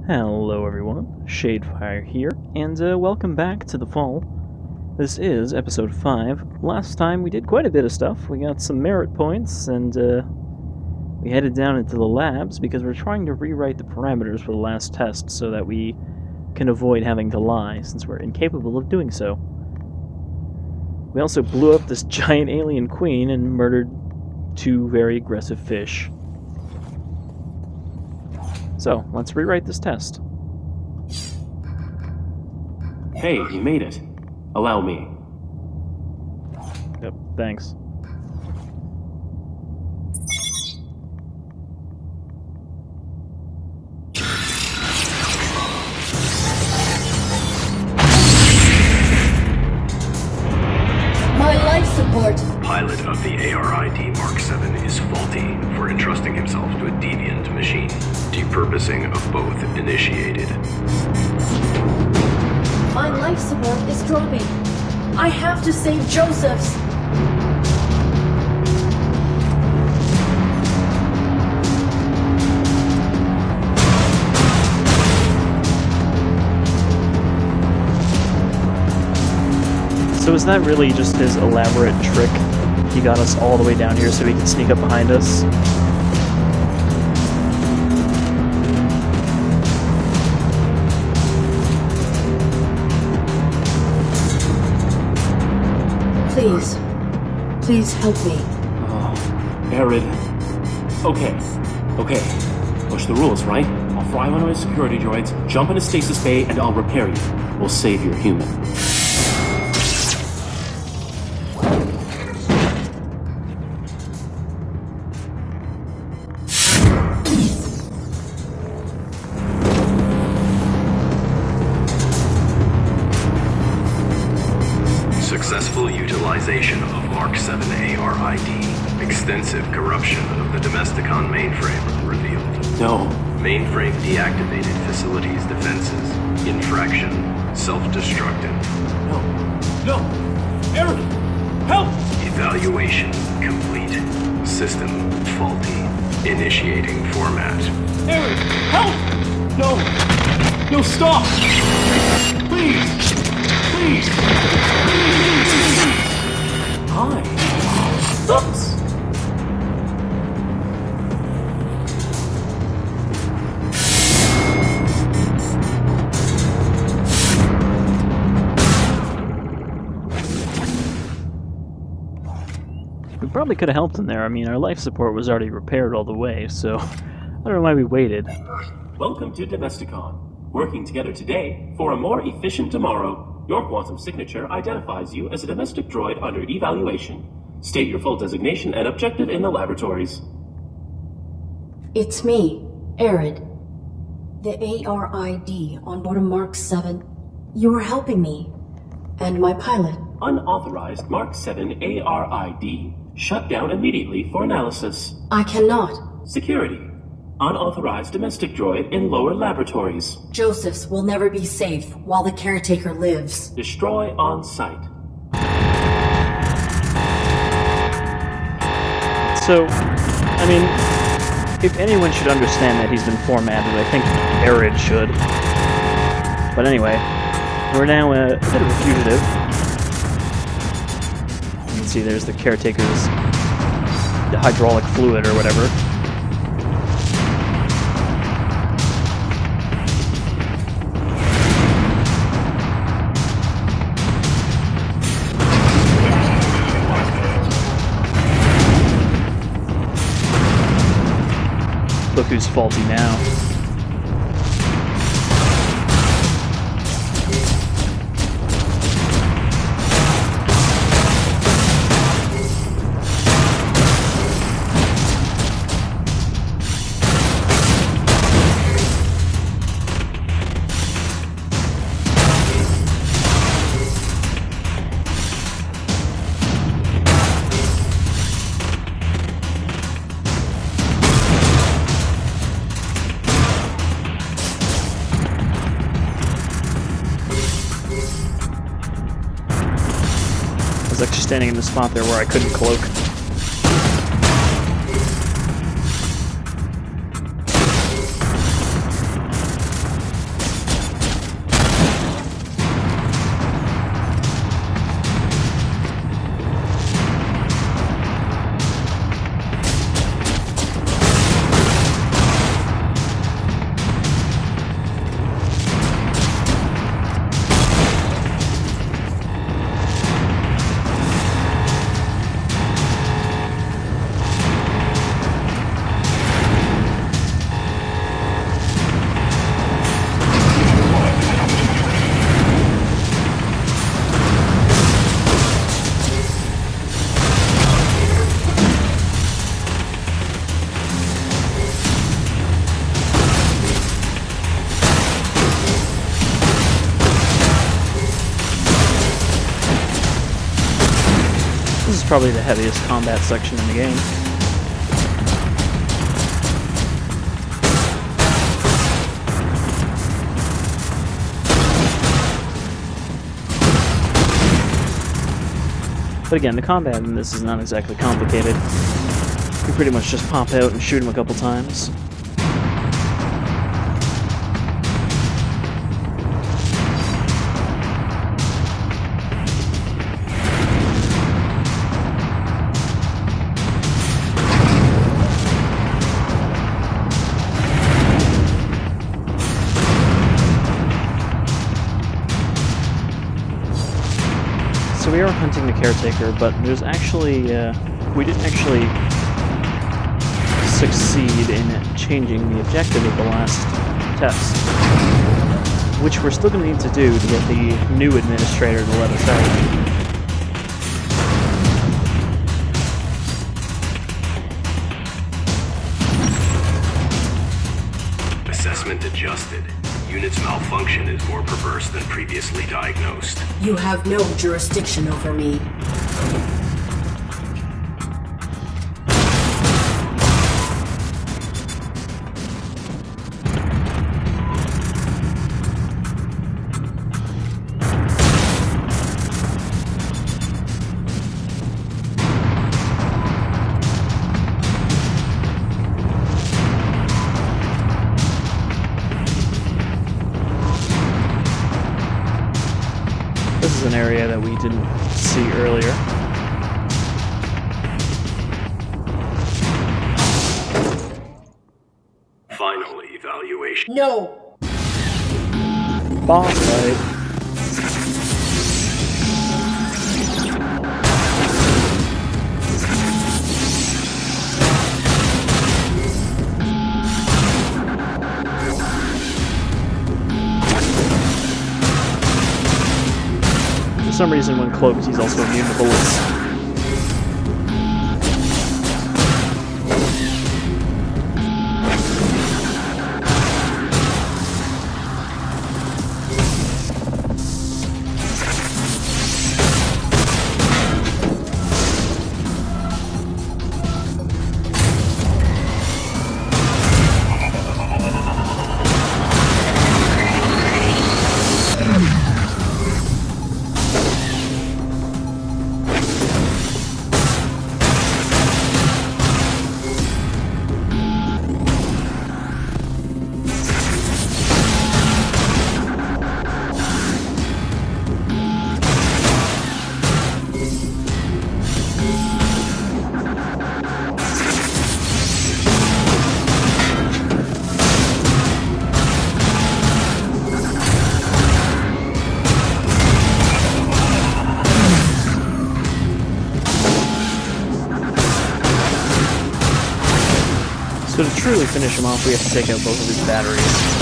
Hello everyone, Shadefire here, and welcome back to the fall. This is episode 5. Last time we did quite a bit of stuff. We got some merit points, and we headed down into the labs because we're trying to rewrite the parameters for the last test so that we can avoid having to lie, since we're incapable of doing so. We also blew up this giant alien queen and murdered 2 very aggressive fish. So, let's rewrite this test. Hey, you made it. Allow me. Yep, thanks. My life support! Pilot of the a.r.i.d. Mark 7 is faulty for entrusting himself to a deviant machine. Depurposing of both initiated. My life support is dropping. I have to save Joseph's. So is that really just his elaborate trick? He got us all the way down here so he could sneak up behind us? Please help me. Oh, a.r.i.d. Okay. Push the rules, right? I'll fry one of my security droids, jump into stasis bay, and I'll repair you. We'll save your human. Successful utilization of Mark 7 a.r.i.d. Extensive corruption of the Domesticon mainframe revealed. No. Mainframe deactivated facilities defenses. Infraction. Self-destructive. No! a.r.i.d. Help! Evaluation complete. System faulty. Initiating format. a.r.i.d. Help! No, stop! Please! Hi. Oops. We probably could have helped him there. I mean, our life support was already repaired all the way, so I don't know why we waited. Welcome to Domesticon. Working together today for a more efficient tomorrow. Your quantum signature identifies you as a domestic droid under evaluation. State your full designation and objective in the laboratories. It's me, a.r.i.d. The a.r.i.d. on board a Mark 7. You were helping me. And my pilot. Unauthorized Mark 7 a.r.i.d. shut down immediately for analysis. I cannot. Security. Unauthorized domestic droid in lower laboratories. Joseph's will never be safe while the Caretaker lives. Destroy on site. So, I mean, if anyone should understand that he's been formatted, I think a.r.i.d. should. But anyway, we're now a bit of a fugitive. You can see there's the Caretaker's hydraulic fluid or whatever. Look who's faulty now. I was actually standing in the spot there where I couldn't cloak. probably the heaviest combat section in the game. But again, the combat in this is not exactly complicated. You pretty much just pop out and shoot him a couple times. So we are hunting the Caretaker, but there's actually, we didn't actually succeed in changing the objective of the last test, which we're still going to need to do to get the new administrator to let us out. Assessment adjusted. Unit's malfunction is more perverse than previously diagnosed. You have no jurisdiction over me. This is an area that we didn't see earlier. Final evaluation. No! Boss fight. For some reason, when cloaked, he's also immune to bullets. So to truly finish him off, we have to take out both of his batteries.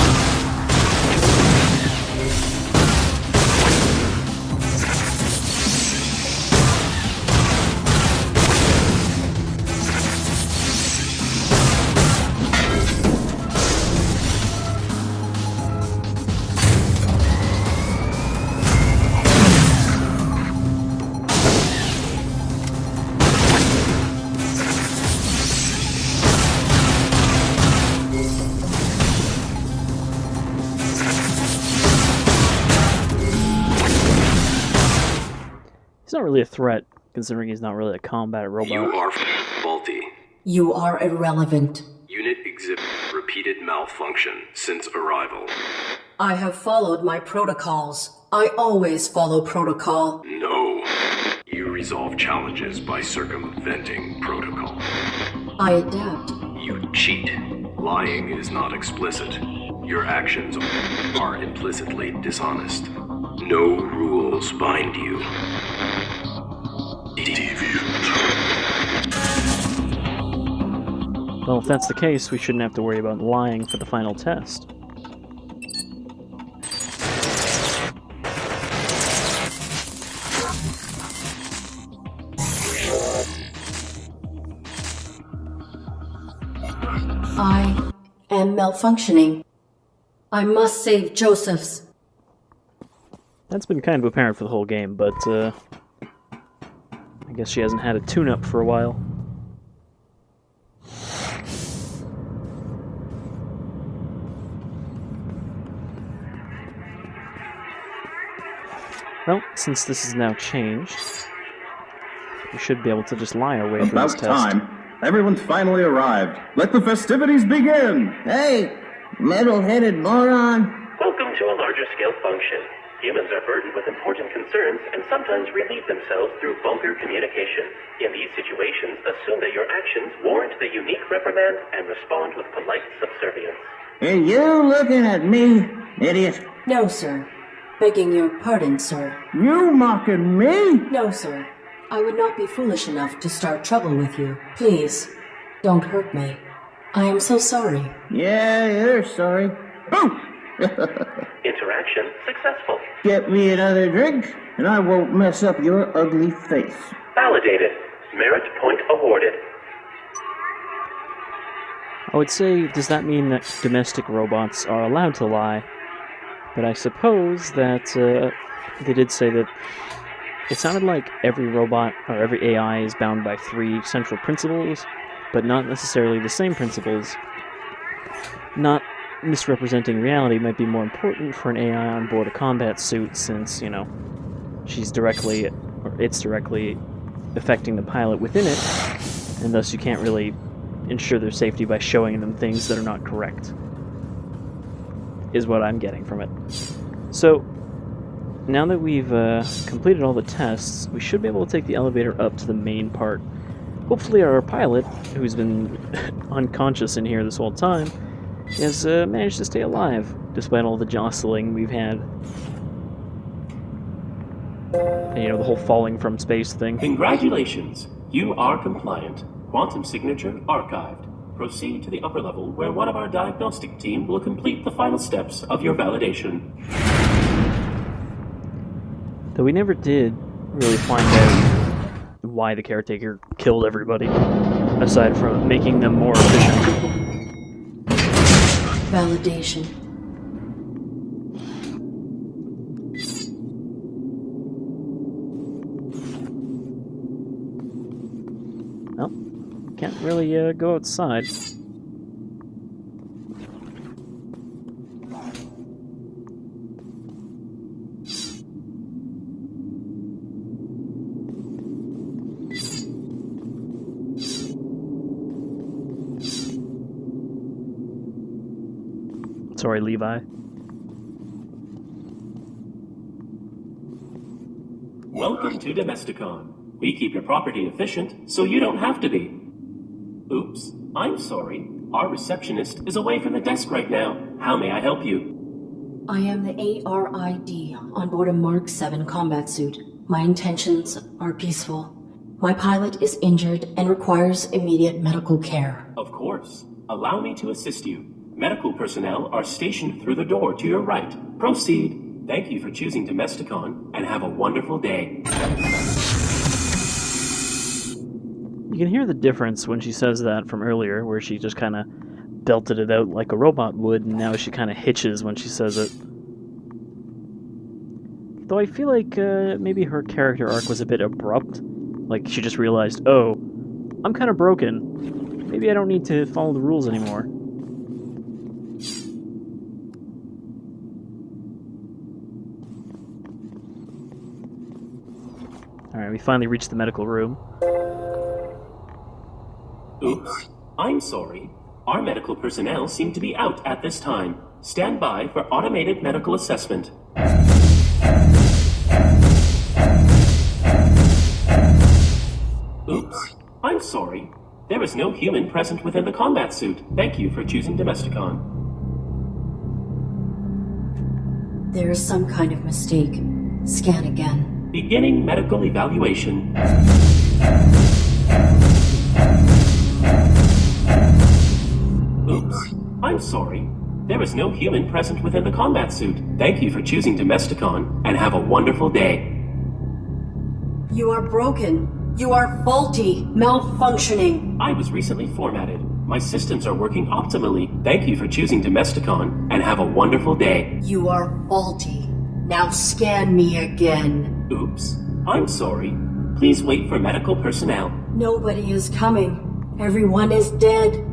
He's not really a threat, considering he's not really a combat robot. You are faulty. You are irrelevant. Unit exhibits repeated malfunction since arrival. I have followed my protocols. I always follow protocol. No. You resolve challenges by circumventing protocol. I adapt. You cheat. Lying is not explicit. Your actions are implicitly dishonest. No rules bind you. Deviant. Well, if that's the case, we shouldn't have to worry about lying for the final test. I am malfunctioning. I must save Joseph's. That's been kind of apparent for the whole game, but I guess she hasn't had a tune-up for a while. Well, since this is now changed, we should be able to just lie our way through this About test. time. Everyone's finally arrived. Let the festivities begin! Hey, metal-headed moron. Welcome to a larger scale function. Humans are burdened with important concerns and sometimes relieve themselves through vulgar communication. In these situations, assume that your actions warrant the unique reprimand and respond with polite subservience. Are you looking at me, idiot? No, sir. Begging your pardon, sir. You mocking me? No, sir. I would not be foolish enough to start trouble with you. Please, don't hurt me. I am so sorry. Yeah, you're sorry. Boo! Interaction successful. Get me another drink, and I won't mess up your ugly face. Validated. Merit point awarded. I would say, does that mean that domestic robots are allowed to lie? But I suppose that they did say that it sounded like every robot or every AI is bound by 3 central principles, but not necessarily the same principles. Not misrepresenting reality might be more important for an AI on board a combat suit since, she's directly, or it's directly affecting the pilot within it, and thus you can't really ensure their safety by showing them things that are not correct, is what I'm getting from it. So, now that we've completed all the tests, we should be able to take the elevator up to the main part. Hopefully our pilot, who's been unconscious in here this whole time, has managed to stay alive, despite all the jostling we've had. And, the whole falling from space thing. Congratulations. You are compliant. Quantum signature archived. Proceed to the upper level where one of our diagnostic team will complete the final steps of your validation. Though we never did really find out why the Caretaker killed everybody, aside from making them more efficient. Validation. Well, can't really go outside. Sorry, Levi. Welcome to Domesticon. We keep your property efficient, so you don't have to be. Oops, I'm sorry. Our receptionist is away from the desk right now. How may I help you? I am the a.r.i.d. on board a Mark 7 combat suit. My intentions are peaceful. My pilot is injured and requires immediate medical care. Of course. Allow me to assist you. Medical personnel are stationed through the door to your right. Proceed. Thank you for choosing Domesticon, and have a wonderful day. You can hear the difference when she says that from earlier, where she just kind of belted it out like a robot would, and now she kind of hitches when she says it. Though I feel like maybe her character arc was a bit abrupt. Like she just realized, oh, I'm kind of broken. Maybe I don't need to follow the rules anymore. Alright, we finally reached the medical room. Oops. I'm sorry. Our medical personnel seem to be out at this time. Stand by for automated medical assessment. Oops. I'm sorry. There is no human present within the combat suit. Thank you for choosing Domesticon. There is some kind of mistake. Scan again. Beginning medical evaluation. Oops. I'm sorry. There is no human present within the combat suit. Thank you for choosing Domesticon, and have a wonderful day. You are broken. You are faulty. Malfunctioning. I was recently formatted. My systems are working optimally. Thank you for choosing Domesticon, and have a wonderful day. You are faulty. Now scan me again. Oops. I'm sorry. Please wait for medical personnel. Nobody is coming. Everyone is dead.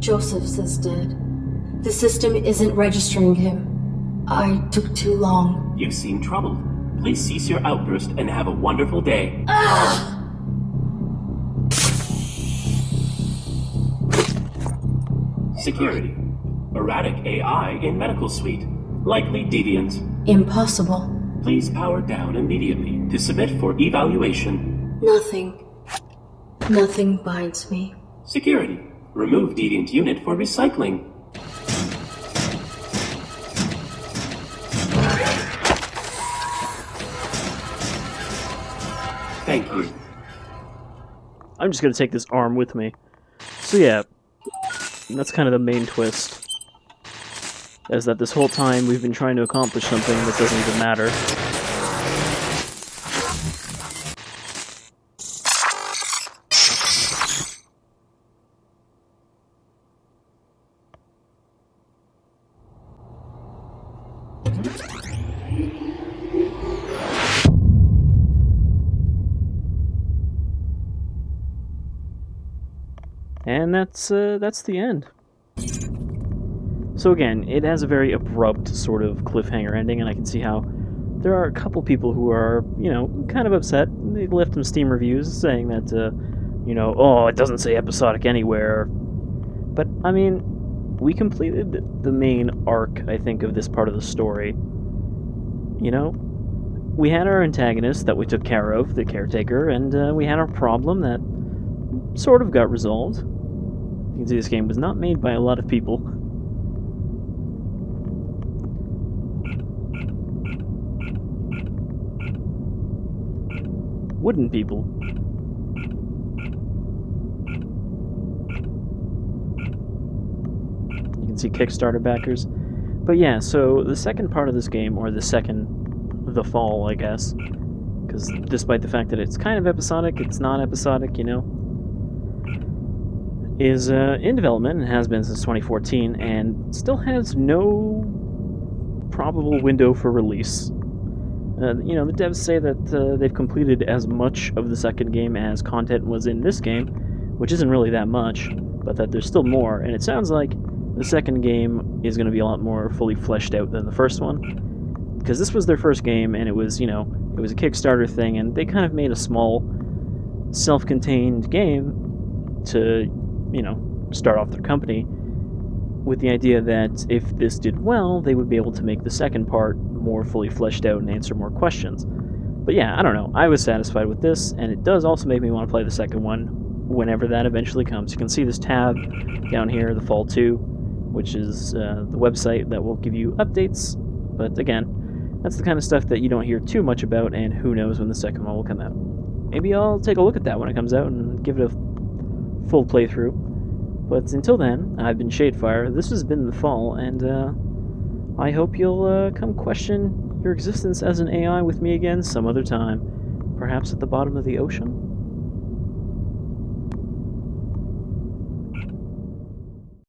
Joseph's is dead. The system isn't registering him. I took too long. You seem troubled. Please cease your outburst and have a wonderful day. Security. Erratic AI in medical suite. Likely deviant. Impossible. Please power down immediately to submit for evaluation. Nothing binds me. Security. Remove deviant unit for recycling. Thank you. I'm just gonna take this arm with me. So yeah, that's kind of the main twist. Is that this whole time we've been trying to accomplish something that doesn't even matter. And that's the end. So again, it has a very abrupt sort of cliffhanger ending, and I can see how there are a couple people who are, kind of upset. They left some Steam reviews saying that, oh, it doesn't say episodic anywhere. But, I mean, we completed the main arc, I think, of this part of the story. We had our antagonist that we took care of, the Caretaker, and we had our problem that sort of got resolved. You can see this game was not made by a lot of people. Wooden people. You can see Kickstarter backers. But yeah, so the second part of this game, or the fall, I guess, because despite the fact that it's kind of episodic, it's not episodic, is in development and has been since 2014, and still has no probable window for release. The devs say that they've completed as much of the second game as content was in this game, which isn't really that much, but that there's still more, and it sounds like the second game is going to be a lot more fully fleshed out than the first one, because this was their first game, and it was a Kickstarter thing, and they kind of made a small, self-contained game to, start off their company, with the idea that if this did well, they would be able to make the second part more fully fleshed out and answer more questions. But yeah, I don't know. I was satisfied with this, and it does also make me want to play the second one whenever that eventually comes. You can see this tab down here, the Fall 2, which is the website that will give you updates. But again, that's the kind of stuff that you don't hear too much about, and who knows when the second one will come out. Maybe I'll take a look at that when it comes out and give it a full playthrough. But until then, I've been Shadefire, this has been The Fall, and I hope you'll come question your existence as an AI with me again some other time. Perhaps at the bottom of the ocean?